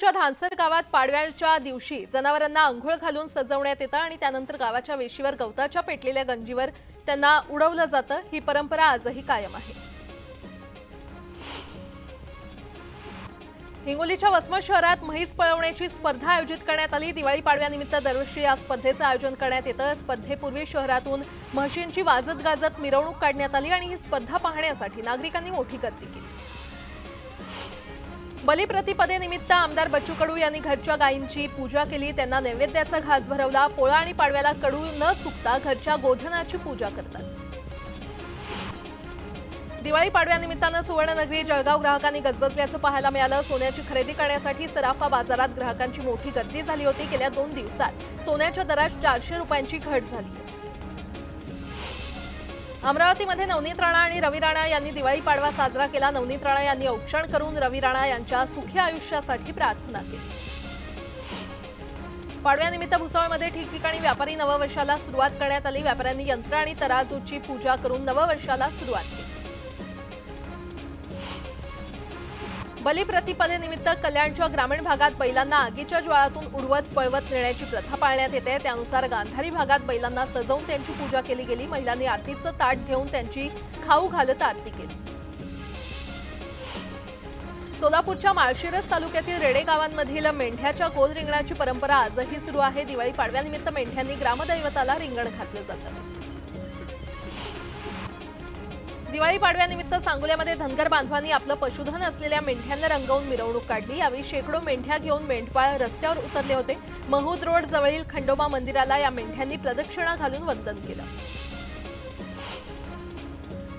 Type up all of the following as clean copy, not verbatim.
धानसर गावात पाडव्याच्या दिवशी जनावरांना अंघोळ घालून सजवण्यात येतं आणि त्यानंतर गावाच्या वेशीवर गवताच्या पेटलेल्या गंजीवर त्यांना उडवलं जातं। ही परंपरा आजही कायम आहे। हिंगोलीच्या वसमत शहरात म्हैस पळवण्याची स्पर्धा आयोजित करण्यात आली। दिवाळी पाडव्यानिमित्त दरवर्षी या स्पर्धेचं आयोजन करण्यात येतं। स्पर्धेपूर्वी शहरातून म्हशींची वाजत गाजत मिरवणूक काढण्यात आली आणि ही स्पर्धा पाहण्यासाठी नागरिकांनी मोठी गर्दी केली। बलिप्रतिपदेनिमित्त आमदार बच्चू कडू यांनी घरच्या गायींची पूजा केली। त्यांना नैवेद्याचा घास भरवला। पोळा आणि पाडव्याला कडू न चुकता घरच्या गोधनाची पूजा करतात। दिवाळी पाडव्यानिमित्तानं सुवर्णनगरी जळगाव ग्राहकांनी गजबजल्याचं पाहायला मिळालं। सोन्याची खरेदी करण्यासाठी सराफा बाजारात ग्राहकांची मोठी गर्दी झाली होती। गेल्या 2 दिवसात सोन्याच्या दरात 400 रुपयांची घट झाली। अमरावतीमध्ये नवनीत राणा आणि रवी राणा यांनी दिवाळी पाडवा साजरा केला। नवनीत राणा यांनी औक्षण करून रवी राणा यांच्या सुखी आयुष्यासाठी प्रार्थना केली। पाडव्यानिमित्त भुसावळमध्ये ठिकठिकाणी व्यापारी नववर्षाला सुरुवात करण्यात आली। व्यापाऱ्यांनी यंत्र आणि तराजूची पूजा करून नववर्षाला सुरुवात केली। बलिप्रतिपदेनिमित्त कल्याणच्या ग्रामीण भागात बैलांना आगीच्या ज्वाळातून उडवत पळवत नेण्याची प्रथा पाळण्यात येते। त्यानुसार गांधारी भागात बैलांना सजवून त्यांची पूजा केली गेली। महिलांनी आरतीचं ताट घेऊन त्यांची खाऊ घालत आरती केली। सोलापूरच्या माळशिरस तालुक्यातील रेडे गावांमधील मेंढ्याच्या गोल रिंगणाची परंपरा आजही सुरू आहे। दिवाळी पाडव्यानिमित्त मेंढ्यांनी ग्रामदैवताला रिंगण घातलं जातं। दिवाळी पाडव्यानिमित्त सांगोल्यामध्ये धनगर बांधवांनी आपलं पशुधन असलेल्या मेंढ्यांना रंगवून मिरवणूक काढली। यावेळी शेकडो मेंढ्या घेऊन मेंढपाळ रस्त्यावर उतरले होते। महूद रोड जवळील खंडोबा मंदिराला या मेंढ्यांनी प्रदक्षिणा घालून वंदन केलं।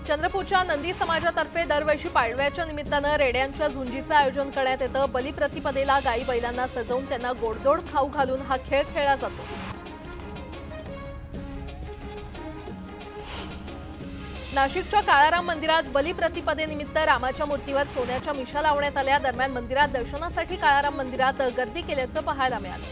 चंद्रपूरच्या नंदी समाजातर्फे दरवर्षी पाडव्याच्या निमित्तानं रेड्यांच्या झुंजीचं आयोजन करण्यात येतं। बलिप्रतिपदेला गाई बैलांना सजवून त्यांना गोडधोड खाऊ घालून हा खेळ खेळला जातो। नाशिकच्या काळाराम मंदिरात बलिप्रतिपदेनिमित्त रामाच्या मूर्तीवर सोन्याच्या मिशा लावण्यात आल्या। दरम्यान मंदिरात दर्शनासाठी काळाराम मंदिरात गर्दी केल्याचं पाहायला मिळालं।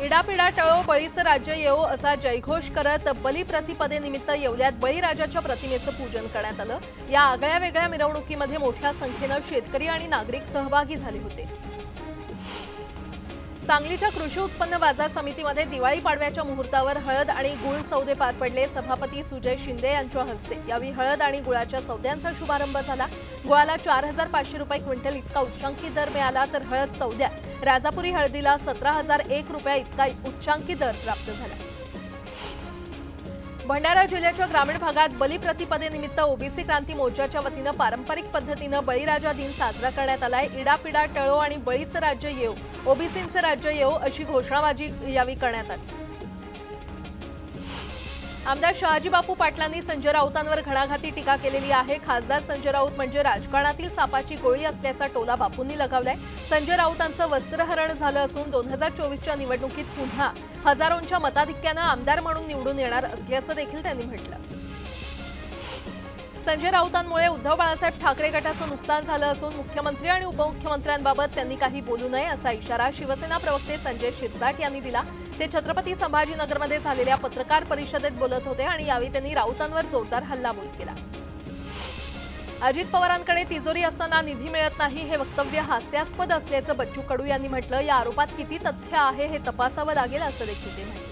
इडापिडा टळो बळीचं राज्य येवो असा जयघोष करत बलिप्रतिपदेनिमित्त येवल्यात बळीराजाच्या प्रतिमेचं पूजन करण्यात आलं। या आगळ्या वेगळ्या मिरवणुकीमध्ये मोठ्या संख्येनं शेतकरी आणि नागरिक सहभागी झाले होते। सांगलीच्या कृषी उत्पन्न बाजार समितीमध्ये दिवाळी पाडव्याच्या मुहूर्तावर हळद आणि गुळ सौदे पार पडले। सभापती सुजय शिंदे यांच्या हस्ते यावेळी हळद आणि गुळाच्या सौद्यांचा शुभारंभ झाला। गुळाला 4500 रुपये क्विंटल इतका उच्चांकी दर मिळाला, तर हळद सौद्यात राजापुरी हळदीला 17001 रुपये इतका उच्चांकी दर प्राप्त झाला। भंडारा जिल्ह्याच्या ग्रामीण भागात बलिप्रतिपदेनिमित्त ओबीसी क्रांती मोर्चाच्या वतीनं पारंपरिक पद्धतीनं बळीराजा दिन साजरा करण्यात आलाय। इडापिडा टळो आणि बळीचं राज्य येवो, ओबीसींचं राज्य येवो अशी घोषणाबाजी यावेळी करण्यात आली। आमदार शहाजी बापू पाटलांनी संजय राऊतांवर घणाघाती टीका केलेली आहे। खासदार संजय राऊत म्हणजे राजकारणातील सापाची गोळी असल्याचा टोला बापूंनी लगावलाय। संजय राऊतांचं वस्त्रहरण झालं असून 2024च्या निवडणुकीत पुन्हा हजारोंच्या मताधिक्यानं आमदार म्हणून निवडून येणार असल्याचं देखील त्यांनी म्हटलं। संजय राऊतांमुळे उद्धव बाळासाहेब ठाकरे गटाचं नुकसान झालं असून मुख्यमंत्री आणि उपमुख्यमंत्र्यांबाबत त्यांनी काही बोलू नये असा इशारा शिवसेना प्रवक्ते संजय शिरसाट यांनी दिला। ते छत्रपती संभाजीनगरमध्ये झालेल्या पत्रकार परिषदेत बोलत होते आणि यावेळी त्यांनी राऊतांवर जोरदार हल्लाबोल केला। अजित पवारांकडे तिजोरी असताना निधी मिळत नाही हे वक्तव्य हास्यास्पद असल्याचं बच्चू कडू यांनी म्हटलं। या आरोपात किती तथ्य आहे हे तपासावं लागेल असं देखील ते म्हणाले।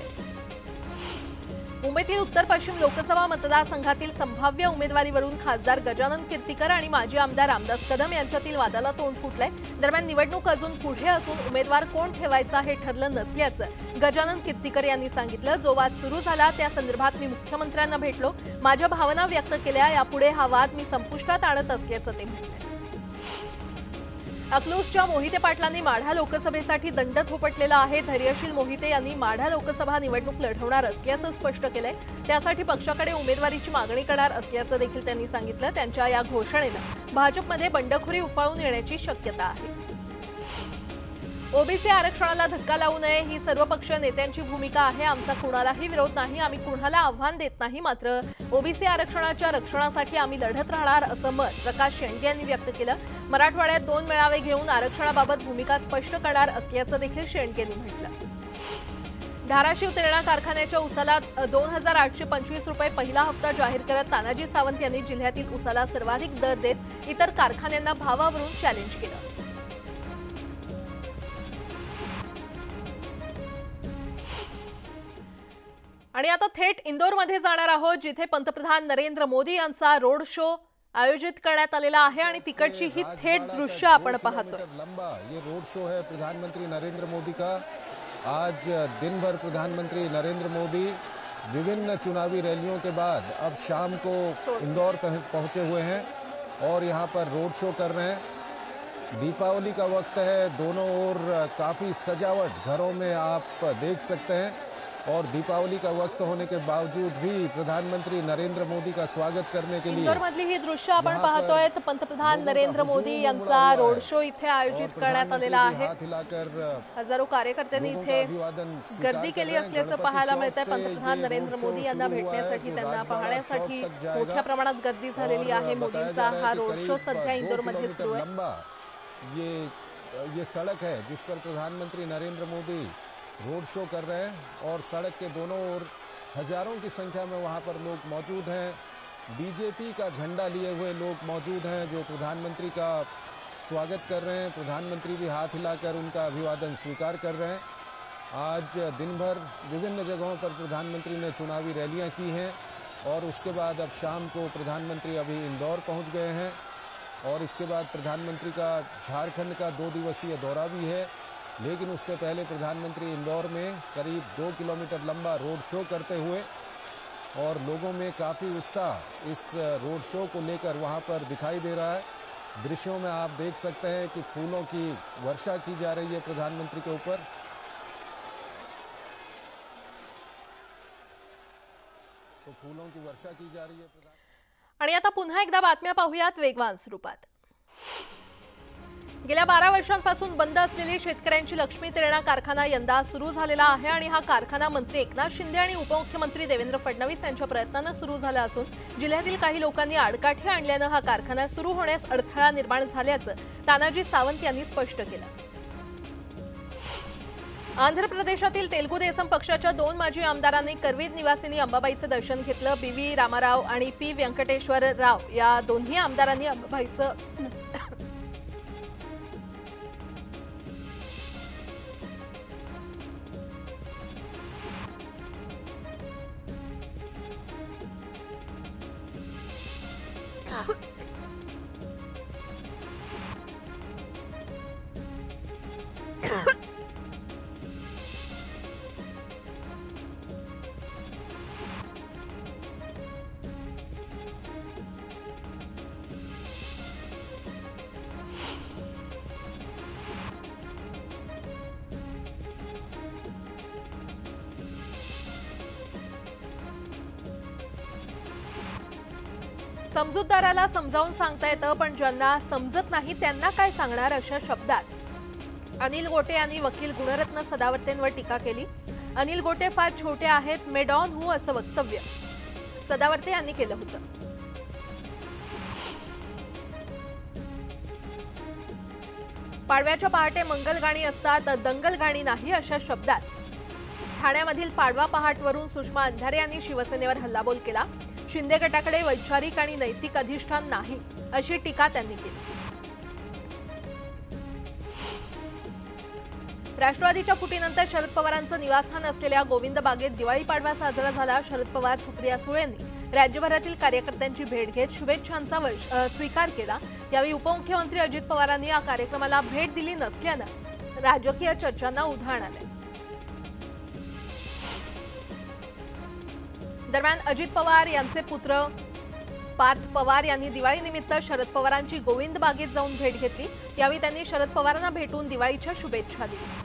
मुंबईतील उत्तर पश्चिम लोकसभा मतदारसंघातील संभाव्य उमेदवारीवरून खासदार गजानन कीर्तीकर आणि माजी आमदार रामदास कदम यांच्यातील वादाला तोंड फुटलंय। दरम्यान निवडणूक अजून पुढे असून उमेदवार कोण ठेवायचा हे ठरलं नसल्याचं गजानन कीर्तीकर यांनी सांगितलं। जो वाद सुरू झाला त्या संदर्भात मी मुख्यमंत्र्यांना भेटलो, माझ्या भावना व्यक्त केल्या। यापुढे हा वाद मी संपुष्टात आणत असल्याचं ते म्हणाले। अकलूजच्या मोहिते पाटलांनी माढा लोकसभेसाठी दंड थोपटलेला आहे। धैर्यशील मोहिते यांनी माढा लोकसभा निवडणूक लढवणार असल्याचं स्पष्ट केलंय। त्यासाठी पक्षाकडे उमेदवारीची मागणी करणार असल्याचं देखील त्यांनी सांगितलं। त्यांच्या या घोषणेनं भाजपमध्ये बंडखोरी उफाळून येण्याची शक्यता आहे। ओबीसी आरक्षणाला धक्का लावू नये ही सर्वपक्षीय नेत्यांची भूमिका आहे। आमचा कुणालाही विरोध नाही, आम्ही कुणाला आव्हान देत नाही। मात्र ओबीसी आरक्षणाच्या रक्षणासाठी आम्ही लढत राहणार असं मत प्रकाश शेंडगे यांनी व्यक्त केलं। मराठवाड्यात 2 मेळावे घेऊन आरक्षणाबाबत भूमिका स्पष्ट करणार असल्याचं देखील शेंडगे यांनी म्हटलं। धाराशिव तेरणा कारखान्याच्या उसाला 2,825 रुपये पहिला हप्ता जाहीर करत तानाजी सावंत यांनी जिल्ह्यातील उसाला सर्वाधिक दर देत इतर कारखान्यांना भावावरून चॅलेंज केलं। आणि आता थेट इंदोरमध्ये जाणार आहोत, जिथे पंतप्रधान नरेंद्र मोदी यांचा रोड शो आयोजित करण्यात आलेला आहे आणि तिकडची ही थेट दृश्य आपण पाहतो। लंबा ये रोड शो है प्रधानमंत्री नरेंद्र मोदी का। आज दिन भर प्रधानमंत्री नरेंद्र मोदी विभिन्न चुनावी रैलियों के बाद अब शाम को इंदौर पहुंचे हुए हैं और यहां पर रोड शो कर रहे हैं। दीपावली का वक्त है, दोनों ओर काफी सजावट घरों में आप देख सकते हैं और दीपावली का वक्त होने के बावजूद भी प्रधानमंत्री नरेंद्र मोदी का स्वागत करने के लिए इंदोरमधली ही दृश्य आपण पाहतोय। पंतप्रधान नरेंद्र मोदी यांचा रोड शो इथे आयोजित करण्यात आलेला आहे। हजारो कार्यकर्त्यांनी इथे गर्दी केली असल्याचं पाहायला मिळतंय। पंतप्रधान नरेंद्र मोदी यांना भेटण्यासाठी, त्यांना पाहण्यासाठी मोठ्या प्रमाणात गर्दी झालेली आहे। मोदींचा हा रोड शो सध्या इंदोरमध्ये सुरू आहे। ये सड़क है जिस पर प्रधानमंत्री नरेंद्र मोदी रोड शो कर रहे हैं और सड़क के दोनों ओर हजारों की संख्या में वहां पर लोग मौजूद हैं। बीजेपी का झंडा लिए हुए लोग मौजूद हैं जो प्रधानमंत्री का स्वागत कर रहे हैं। प्रधानमंत्री भी हाथ हिलाकर उनका अभिवादन स्वीकार कर रहे हैं। आज दिन भर विभिन्न जगहों पर प्रधानमंत्री ने चुनावी रैलियां की हैं और उसके बाद अब शाम को प्रधानमंत्री अभी इंदौर पहुंच गए हैं और इसके बाद प्रधानमंत्री का झारखंड का 2 दिवसीय दौरा भी है। लेकिन उससे पहले प्रधानमंत्री इंदौर में करीब 2 किलोमीटर लंबा रोड शो करते हुए और लोगों में काफ़ी उत्साह इस रोड शो को लेकर वहां पर दिखाई दे रहा है। दृश्यों में आप देख सकते हैं कि फूलों की वर्षा की जा रही है प्रधानमंत्री के ऊपर। तो फूलों की वर्षा की जा रही है। आणि आता पुन्हा एकदा बातम्या पाहूयात वेगवान स्वरूपात। गेल्या 12 वर्षांपासून बंद असलेली शेतकऱ्यांची लक्ष्मी तेरणा कारखाना यंदा सुरू झालेला आहे आणि हा कारखाना मंत्री एकनाथ शिंदे आणि उपमुख्यमंत्री देवेंद्र फडणवीस यांच्या प्रयत्नाने सुरू झाला असून जिल्ह्यातील काही लोकांनी आडकाठी आणल्याने हा कारखाना सुरू होण्यास अडथळा निर्माण झाल्याचं तानाजी सावंत यांनी स्पष्ट केलं। आंध्र प्रदेशातील तेलुगू देसम पक्षाच्या 2 माजी आमदारांनी करवीर निवासिनी अंबाबाईचं दर्शन घेतलं। बीव्ही रामाराव आणि पी व्यंकटेश्वर राव या दोन्ही आमदारांनी अंबाबाईचं समजूतदाराला समजावून सांगता येतं, पण ज्यांना समजत नाही त्यांना काय सांगणार, अशा शब्दात अनिल गोटे यांनी वकील गुणरत्न सदावर्तेंवर टीका केली। अनिल गोटे फार छोटे आहेत, मैं डॉन हूं असं वक्तव्य सदावर्ते यांनी केलं होतं। पाडव्याच्या पहाटे मंगलगाणी असतात, दंगलगाणी नाही, अशा शब्दात ठाण्यामधील पाडवा पहाटवरून सुषमा अंधारे यांनी शिवसेनेवर हल्लाबोल केला। शिंदे गटाकडे वैचारिक आणि नैतिक अधिष्ठान नाही, अशी टीका त्यांनी केली। राष्ट्रवादीच्या फुटीनंतर शरद पवारांचं निवासस्थान असलेल्या गोविंद बागेत दिवाळी पाडवा साजरा झाला। शरद पवार, सुप्रिया सुळे यांनी राज्यभरातील कार्यकर्त्यांची भेट घेत शुभेच्छांचा स्वीकार केला। यावेळी उपमुख्यमंत्री अजित पवारांनी या कार्यक्रमाला भेट दिली नसल्यानं राजकीय चर्चांना उधाण आलंय। दरम्यान अजित पवार यांचे पुत्र पार्थ पवार यांनी दिवाळीनिमित्त शरद पवारांची गोविंद बागेत जाऊन भेट घेतली। यावेळी त्यांनी शरद पवारांना भेटून दिवाळीच्या शुभेच्छा दिल्या।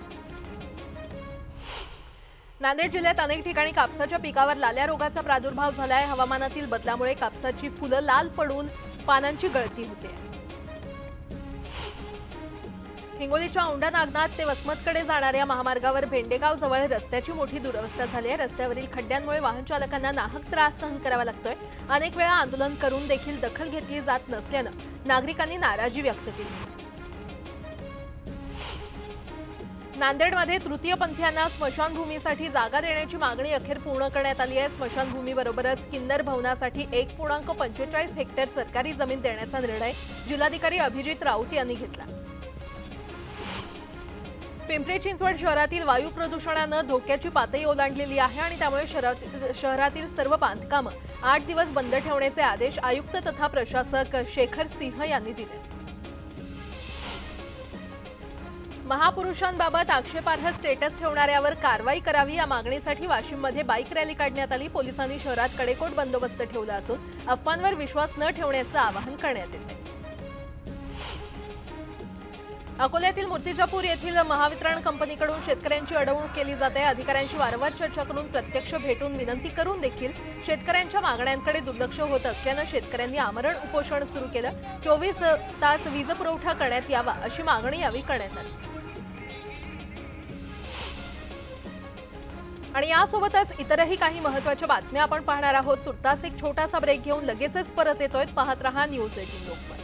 नांदेड जिल्ह्यात अनेक ठिकाणी कापसाच्या पिकावर लाल्या रोगाचा प्रादुर्भाव झालाय। हवामानातील बदलामुळे कापसाची फुलं लाल पडून पानांची गळती होते। हिंगोलीच्या औंढा नागनाथ ते वसमतकडे जाणाऱ्या महामार्गावर भेंडेगाव जवळ रस्त्याची मोठी दुरवस्था झाली आहे। रस्त्यावरील खड्ड्यांमुळे वाहन चालकांना नाहक त्रास सहन करावा लागतोय। अनेक वेळा आंदोलन करून देखील दखल घेतली जात नसल्यानं नागरिकांनी नाराजी व्यक्त केली। नांदेडमध्ये तृतीयपंथीयांना स्मशानभूमीसाठी जागा देण्याची मागणी अखेर पूर्ण करण्यात आली आहे। स्मशानभूमीबरोबरच किन्नर भवनासाठी 1.45 हेक्टर सरकारी जमीन देण्याचा निर्णय जिल्हाधिकारी अभिजित राऊत यांनी घेतला। पिंपरी चिंचवड शहरातील वायू प्रदूषणाने धोक्याची पातळी ओलांडलेली आहे आणि त्यामुळे शहरातील सर्व बांधकामं 8 दिवस बंद ठेवण्याचे आदेश आयुक्त तथा प्रशासक शेखर सिंह यांनी दिले। महापुरुषांबाबत आक्षेपार्ह स्टेटस ठेवणाऱ्यावर कारवाई करावी या मागणीसाठी वाशिममध्ये बाईक रॅली काढण्यात आली। पोलिसांनी शहरात कडेकोट बंदोबस्त ठेवला असून अफवांवर विश्वास न ठेवण्याचं आवाहन करण्यात येते। अकोल्यातील मूर्तिजापूर येथील महावितरण कंपनीकडून शेतकऱ्यांची अडवणूक केली जाते। अधिकाऱ्यांशी वारंवार चर्चा करून प्रत्यक्ष भेटून विनंती करून देखील शेतकऱ्यांच्या मागण्यांकडे दुर्लक्ष होत असल्याने शेतकऱ्यांनी आमरण उपोषण सुरू केलं। 24 तास वीज पुरवठा करण्यात यावा अशी मागणी यावेळी करण्यात आली। आणि यासोबतच इतरही काही महत्त्वाच्या बातम्या आपण पाहणार आहोत। तुर्तास एक छोटासा ब्रेक घेऊन लगेचच परत येतोय। पाहत रहा न्यूज 18 लोकमत।